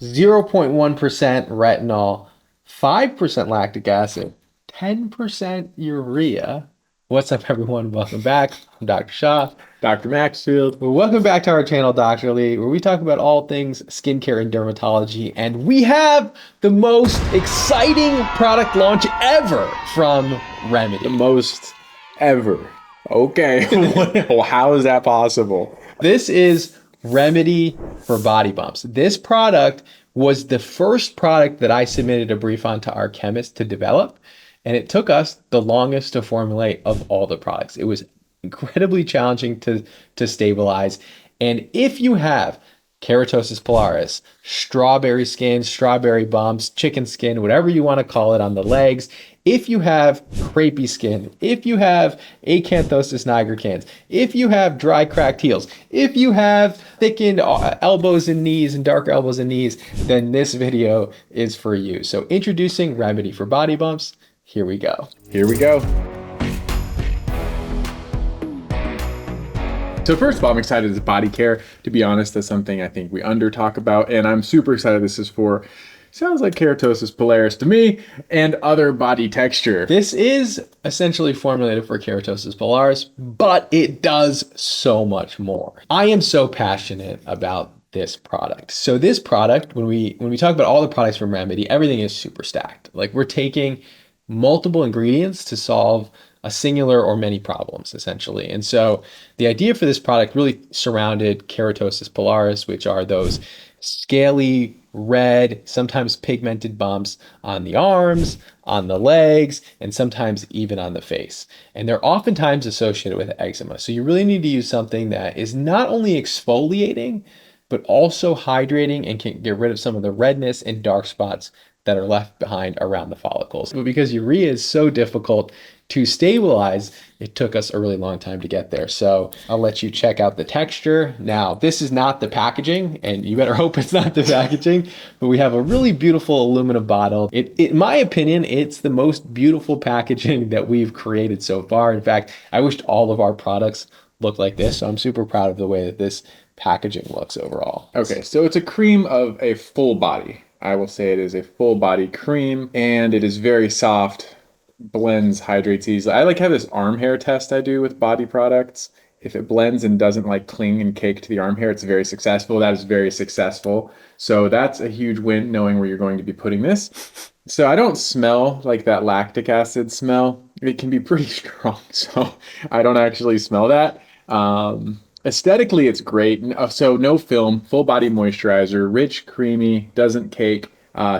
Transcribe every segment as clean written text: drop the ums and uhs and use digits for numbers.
0.1% retinol, 5% lactic acid, 10% urea. What's up, everyone? Welcome back. I'm Dr. Shah, Dr. Maxfield. well, welcome back to our channel, Dr. Lee, where we talk about all things skincare and dermatology. And we have the most exciting product launch ever from The Remedy. most ever. Okay. How is that possible? This is Remedy for body bumps. This product was the first product that I submitted a brief on to our chemist to develop, and it took us the longest to formulate of all the products. It was incredibly challenging to stabilize. And if you have keratosis pilaris, strawberry skin, strawberry bumps, chicken skin, whatever you want to call it on the legs, if you have crepey skin, if you have acanthosis nigricans, if you have dry cracked heels, if you have thickened elbows and knees and dark elbows and knees, then this video is for you. So introducing Remedy for body bumps. Here we go. Here we go. So first of all, I'm excited as body care. To be honest, that's something I think we under talk about, and I'm super excited this is for, sounds like keratosis pilaris to me, and other body texture. This is essentially formulated for keratosis pilaris, but it does so much more. I am so passionate about this product. So this product, when we talk about all the products from Remedy, everything is super stacked. Like, we're taking multiple ingredients to solve a singular or many problems, essentially. And so the idea for this product really surrounded keratosis pilaris, which are those scaly, red, sometimes pigmented bumps on the arms, on the legs, and sometimes even on the face. And they're oftentimes associated with eczema. So you really need to use something that is not only exfoliating, but also hydrating and can get rid of some of the redness and dark spots that are left behind around the follicles. But because urea is so difficult to stabilize, it took us a really long time to get there. So I'll let you check out the texture. Now, this is not the packaging, and you better hope it's not the packaging, but we have a really beautiful aluminum bottle. In my opinion, it's the most beautiful packaging that we've created so far. In fact, I wished all of our products looked like this, so I'm super proud of the way that this packaging looks overall. Okay, so it's a cream of a full body. I will say it is a full body cream, and it is very soft, blends, hydrates easily. I like have this arm hair test I do with body products. If it blends and doesn't like cling and cake to the arm hair, it's very successful. That is very successful. So that's a huge win, knowing where you're going to be putting this. So I don't smell like that lactic acid smell. It can be pretty strong, so I don't actually smell that. Aesthetically, it's great. So no film, full body moisturizer, rich, creamy, doesn't cake.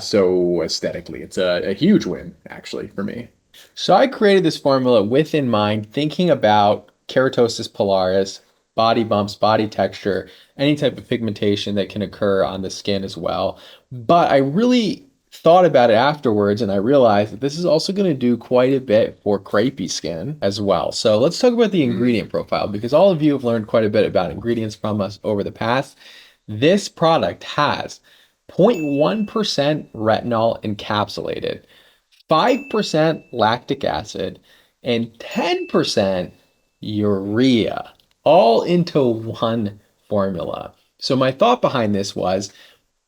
So aesthetically, it's a huge win, actually, for me. So I created this formula with in mind, thinking about keratosis pilaris, body bumps, body texture, any type of pigmentation that can occur on the skin as well. But I really thought about it afterwards, and I realized that this is also going to do quite a bit for crepey skin as well. So let's talk about the ingredient profile, because all of you have learned quite a bit about ingredients from us over the past. This product has 0.1% retinol encapsulated, 5% lactic acid, and 10% urea, all into one formula. So my thought behind this was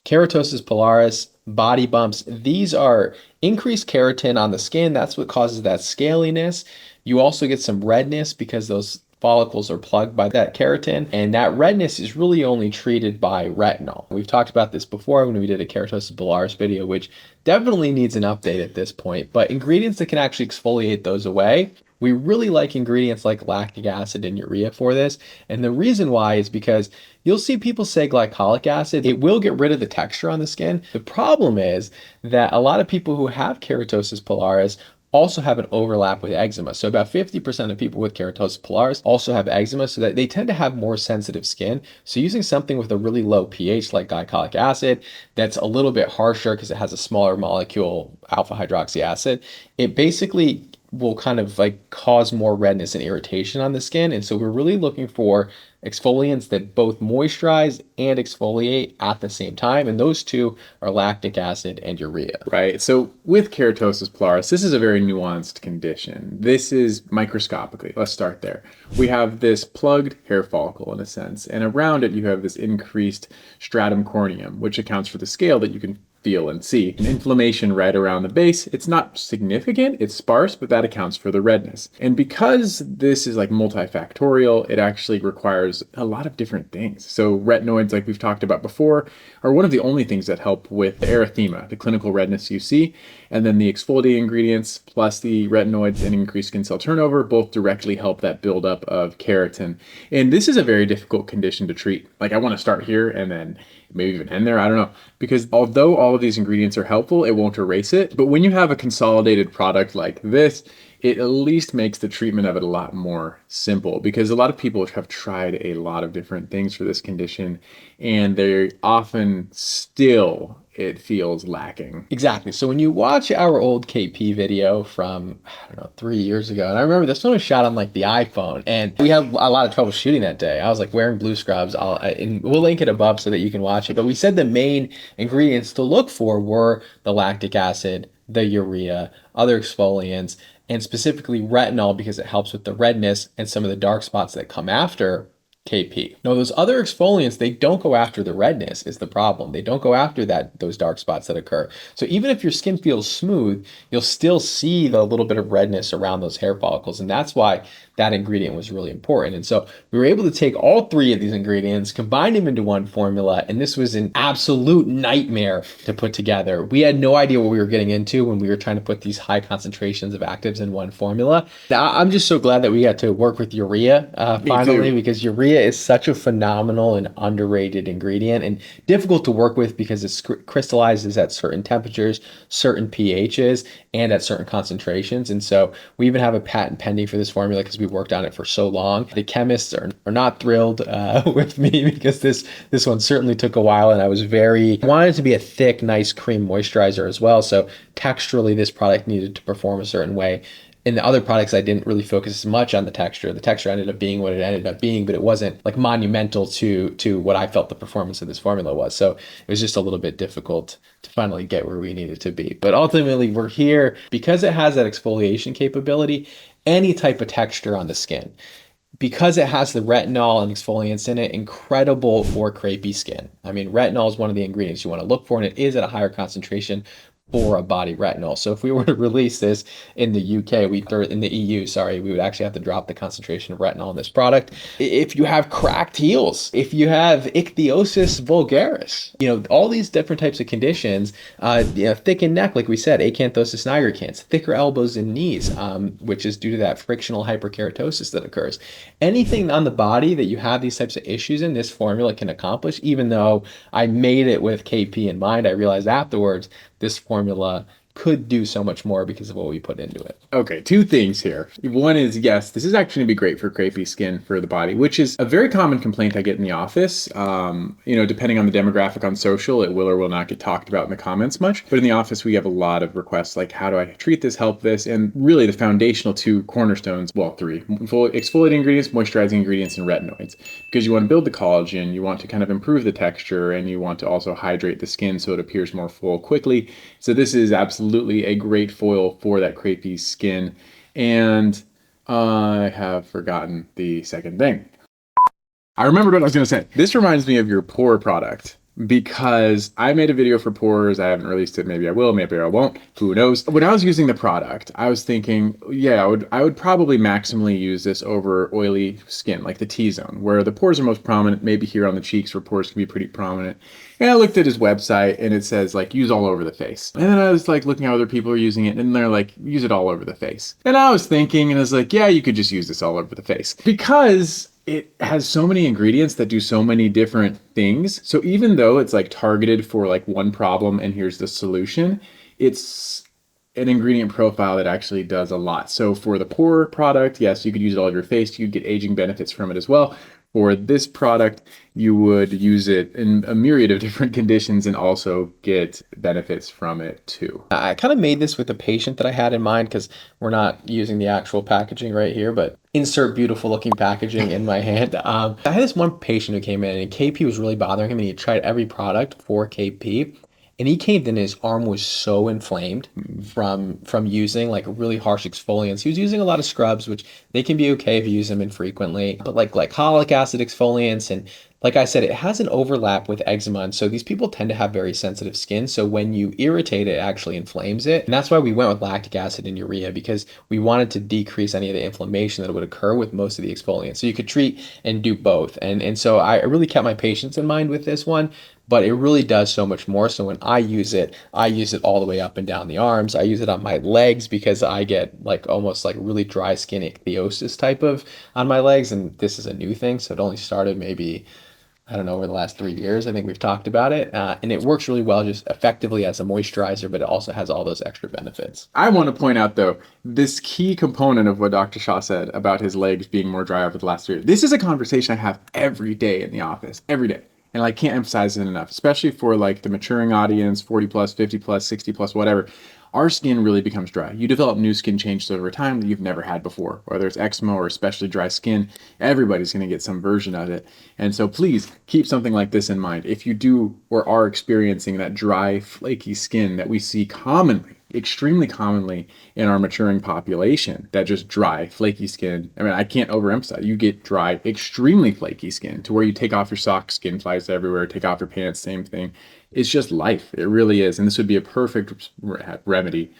keratosis pilaris, body bumps, these are increased keratin on the skin. That's what causes that scaliness. You also get some redness because those follicles are plugged by that keratin, and that redness is really only treated by retinol. We've talked about this before when we did a keratosis pilaris video, which definitely needs an update at this point, but ingredients that can actually exfoliate those away. We really like ingredients like lactic acid and urea for this. And the reason why is because you'll see people say glycolic acid, it will get rid of the texture on the skin. The problem is that a lot of people who have keratosis pilaris also have an overlap with eczema. So about 50% of people with keratosis pilaris also have eczema, so that they tend to have more sensitive skin. So using something with a really low pH like glycolic acid, that's a little bit harsher because it has a smaller molecule, alpha hydroxy acid, it basically will kind of like cause more redness and irritation on the skin. And so we're really looking for exfoliants that both moisturize and exfoliate at the same time. And those two are lactic acid and urea. Right. So with keratosis pilaris, this is a very nuanced condition. This is microscopically. Let's start there. We have this plugged hair follicle in a sense, and around it you have this increased stratum corneum, which accounts for the scale that you can feel and see. An inflammation right around the base. It's not significant, it's sparse, but that accounts for the redness. And because this is like multifactorial, it actually requires a lot of different things. So retinoids, like we've talked about before, are one of the only things that help with the erythema, the clinical redness you see. And then the exfoliating ingredients plus the retinoids and increased skin cell turnover both directly help that buildup of keratin. And this is a very difficult condition to treat. Like I want to start here and then maybe even end there. I don't know. Because although all of these ingredients are helpful, it won't erase it. But when you have a consolidated product like this, it at least makes the treatment of it a lot more simple, because a lot of people have tried a lot of different things for this condition and they often still, it feels lacking. Exactly. So when you watch our old KP video from, I don't know, 3 years ago, and I remember this one was shot on like the iPhone, and we had a lot of trouble shooting that day. I was like wearing blue scrubs. And we'll link it above so that you can watch it. But we said the main ingredients to look for were the lactic acid, the urea, other exfoliants, and specifically retinol because it helps with the redness and some of the dark spots that come after KP. No, those other exfoliants, they don't go after the redness is the problem. They don't go after those dark spots that occur. So even if your skin feels smooth, you'll still see the little bit of redness around those hair follicles. And that's why that ingredient was really important. And so we were able to take all three of these ingredients, combine them into one formula, and this was an absolute nightmare to put together. We had no idea what we were getting into when we were trying to put these high concentrations of actives in one formula. I'm just so glad that we got to work with urea finally, because urea is such a phenomenal and underrated ingredient and difficult to work with because it crystallizes at certain temperatures, certain pHs, and at certain concentrations. And so we even have a patent pending for this formula because we worked on it for so long. The chemists are not thrilled with me because this one certainly took a while, and I wanted it to be a thick, nice cream moisturizer as well. So texturally, this product needed to perform a certain way. In the other products, I didn't really focus as much on the texture. The texture ended up being what it ended up being, but it wasn't like monumental to what I felt the performance of this formula was. So it was just a little bit difficult to finally get where we needed to be. But ultimately, we're here because it has that exfoliation capability, any type of texture on the skin. Because it has the retinol and exfoliants in it, incredible for crepey skin. I mean, retinol is one of the ingredients you want to look for, and it is at a higher concentration for a body retinol. So if we were to release this in the UK, in the EU, sorry, we would actually have to drop the concentration of retinol in this product. If you have cracked heels, if you have ichthyosis vulgaris, all these different types of conditions, thickened neck, like we said, acanthosis nigricans, thicker elbows and knees, which is due to that frictional hyperkeratosis that occurs. Anything on the body that you have these types of issues in, this formula can accomplish. Even though I made it with KP in mind, I realized afterwards this formula could do so much more because of what we put into it. Okay, two things here. One is, yes, this is actually going to be great for crepey skin for the body, which is a very common complaint I get in the office. Depending on the demographic on social, it will or will not get talked about in the comments much. But in the office, we have a lot of requests like, how do I treat this, help this? And really the foundational two cornerstones, well, three, exfoliating ingredients, moisturizing ingredients, and retinoids. Because you want to build the collagen, you want to kind of improve the texture, and you want to also hydrate the skin so it appears more full quickly. So this is absolutely a great foil for that crepey skin. And I have forgotten the second thing. I remembered what I was going to say. This reminds me of your pore product, because I made a video for pores. I haven't released it. Maybe I will, maybe I won't. Who knows? When I was using the product, I was thinking, yeah, I would probably maximally use this over oily skin, like the T-zone, where the pores are most prominent, maybe here on the cheeks where pores can be pretty prominent. And I looked at his website and it says like use all over the face. And then I was like looking how other people are using it and they're like use it all over the face. And I was thinking and I was like, yeah, you could just use this all over the face, because it has so many ingredients that do so many different things. So even though it's like targeted for like one problem and here's the solution, it's an ingredient profile that actually does a lot. So for the pore product, yes, you could use it all over your face. You could get aging benefits from it as well. For this product, you would use it in a myriad of different conditions and also get benefits from it too. I kind of made this with a patient that I had in mind because we're not using the actual packaging right here, but insert beautiful looking packaging in my hand. I had this one patient who came in and KP was really bothering him and he tried every product for KP. And he came in, and his arm was so inflamed from using like really harsh exfoliants. He was using a lot of scrubs, which they can be okay if you use them infrequently, but like glycolic acid exfoliants and like I said, it has an overlap with eczema. And so these people tend to have very sensitive skin. So when you irritate it, it actually inflames it. And that's why we went with lactic acid and urea because we wanted to decrease any of the inflammation that would occur with most of the exfoliants. So you could treat and do both. And so I really kept my patients in mind with this one. But it really does so much more. So when I use it all the way up and down the arms. I use it on my legs because I get like almost like really dry skin ichthyosis type of on my legs. And this is a new thing. So it only started maybe, I don't know, over the last 3 years. I think we've talked about it. And it works really well just effectively as a moisturizer, but it also has all those extra benefits. I want to point out, though, this key component of what Dr. Shaw said about his legs being more dry over the last 3 years. This is a conversation I have every day in the office, every day. And I can't emphasize it enough, especially for like the maturing audience, 40 plus, 50 plus, 60 plus, whatever. Our skin really becomes dry. You develop new skin changes over time that you've never had before, whether it's eczema or especially dry skin. Everybody's going to get some version of it. And so please keep something like this in mind. If you do or are experiencing that dry, flaky skin that we see commonly, extremely commonly in our maturing population, that just dry, flaky skin. I mean, I can't overemphasize. You get dry, extremely flaky skin to where you take off your socks, skin flies everywhere, take off your pants, same thing. It's just life. It really is. And this would be a perfect remedy,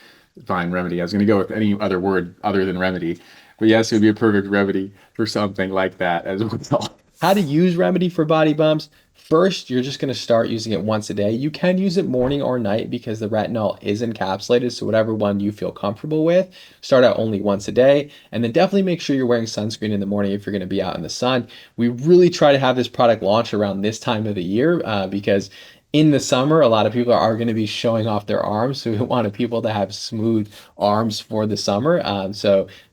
fine remedy. I was going to go with any other word other than remedy. But yes, it would be a perfect remedy for something like that as well. How to use Remedy for body bumps. First, you're just going to start using it once a day. You can use it morning or night because the retinol is encapsulated. So whatever one you feel comfortable with, start out only once a day. And then definitely make sure you're wearing sunscreen in the morning if you're going to be out in the sun. We really try to have this product launch around this time of the year because in the summer, a lot of people are going to be showing off their arms. So we wanted people to have smooth arms for the summer.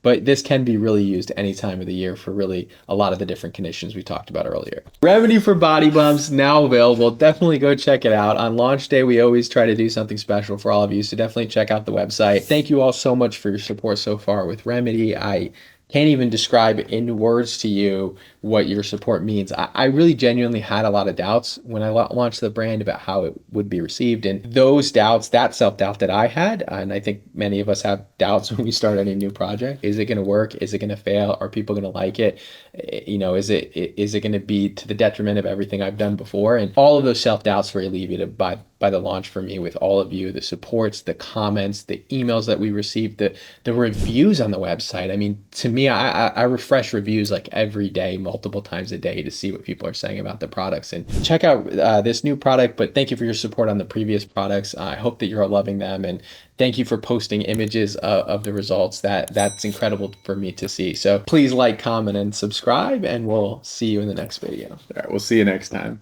But this can be really used any time of the year for really a lot of the different conditions we talked about earlier. Remedy for body bumps now available. Definitely go check it out. On launch day, we always try to do something special for all of you. So definitely check out the website. Thank you all so much for your support so far with Remedy. I can't even describe in words to you what your support means. I really genuinely had a lot of doubts when I launched the brand about how it would be received. And those doubts, that self-doubt that I had, and I think many of us have doubts when we start any new project. Is it going to work? Is it going to fail? Are people going to like it? Is it going to be to the detriment of everything I've done before? And all of those self-doubts were alleviated by the launch for me with all of you, the supports, the comments, the emails that we received, the reviews on the website. I mean, to me, I refresh reviews like every day, multiple times a day to see what people are saying about the products. And check out this new product, but thank you for your support on the previous products. I hope that you're all loving them. And thank you for posting images of the results. That's incredible for me to see. So please like, comment, and subscribe, and we'll see you in the next video. All right, we'll see you next time.